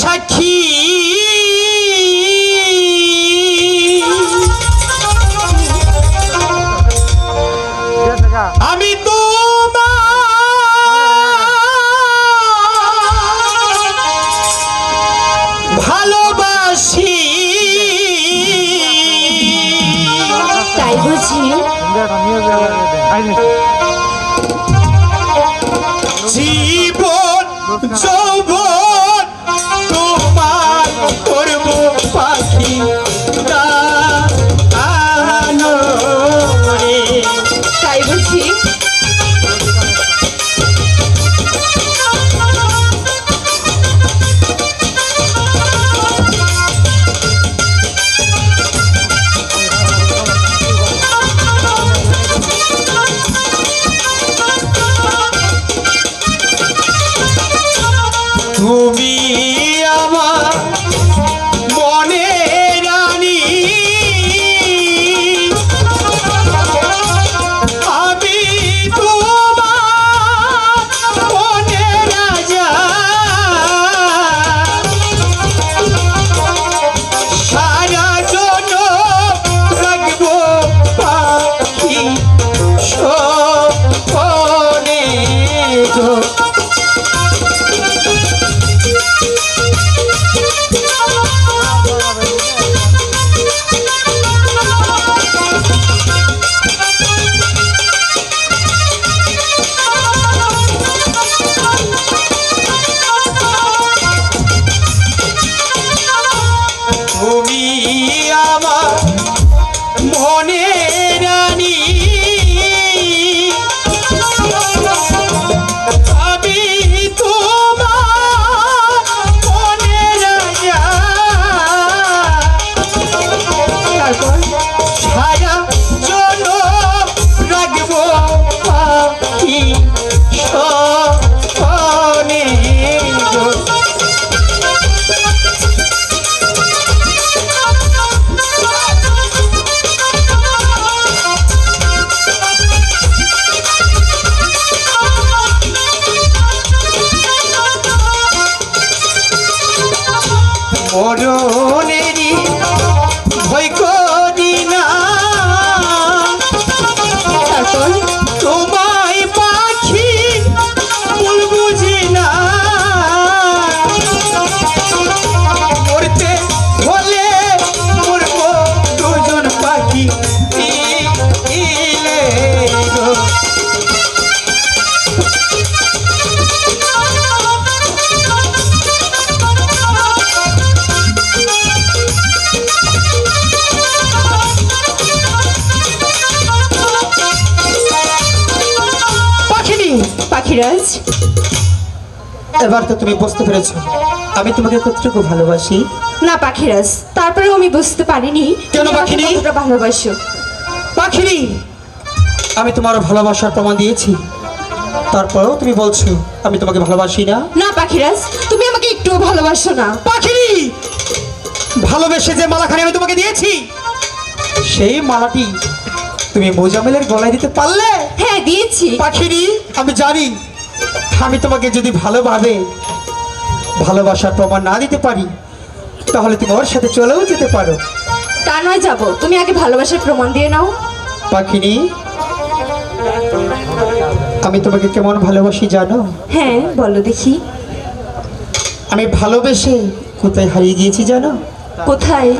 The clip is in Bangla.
সাক্ষী আমি তো ভালোবাসি তাই বুঝি জীবন যৌবন তোমার করব পাখি তাই বুঝি তুমি আমার মনে রানী আমি তোমার মনে রাজা সারা জন্য রাখবো পাখি সপনে গো তুমি আমার মনে রানী আমি তোমার মনে রাজা সারা জন্য রাখবো পাখি সপনে গো। মরণেরই ভয় করি না তোমায় পাখি ভুল বুঝি না মরতে হলে মরব দুজন পাখি মিলে গো। পাখিরাজ এবার তো তুমি বুঝতে পেরেছো আমি তোমাকে কতটুকু ভালোবাসি। না পাখিরাজ, তারপরেও আমি বুঝতে পারিনি কেন পাখিনি? কতটা ভালোবাসো। পাখিনি আমি তোমার ভালোবাসার প্রমাণ দিয়েছি, তারপরেও তুমি বলছো আমি তোমাকে ভালোবাসি না। না পাখিরাজ, তুমি আমাকে একটুও ভালোবাসো না। পাখিনি ভালোবেসে যে মালাখানি আমি তোমাকে দিয়েছি সেই মালাটি তুমি মোজামেলের গলায় দিতে পারলে? হ্যাঁ দিয়েছি। পাখিনি আমি জানি আমি তোমাকে যদি ভালোভাবে ভালোবাসার প্রমাণ না দিতে পারি তাহলে তুমি ওর সাথে চলেও যেতে পারো। তা নয় যাবো, তুমি আগে ভালোবাসার প্রমাণ দিয়ে নাও। পাখিনি আমি তোমাকে কেমন ভালোবাসি জানো? হ্যাঁ বলো দেখি। আমি ভালোবেসে কোথায় হারিয়ে গিয়েছি জানো? কোথায়?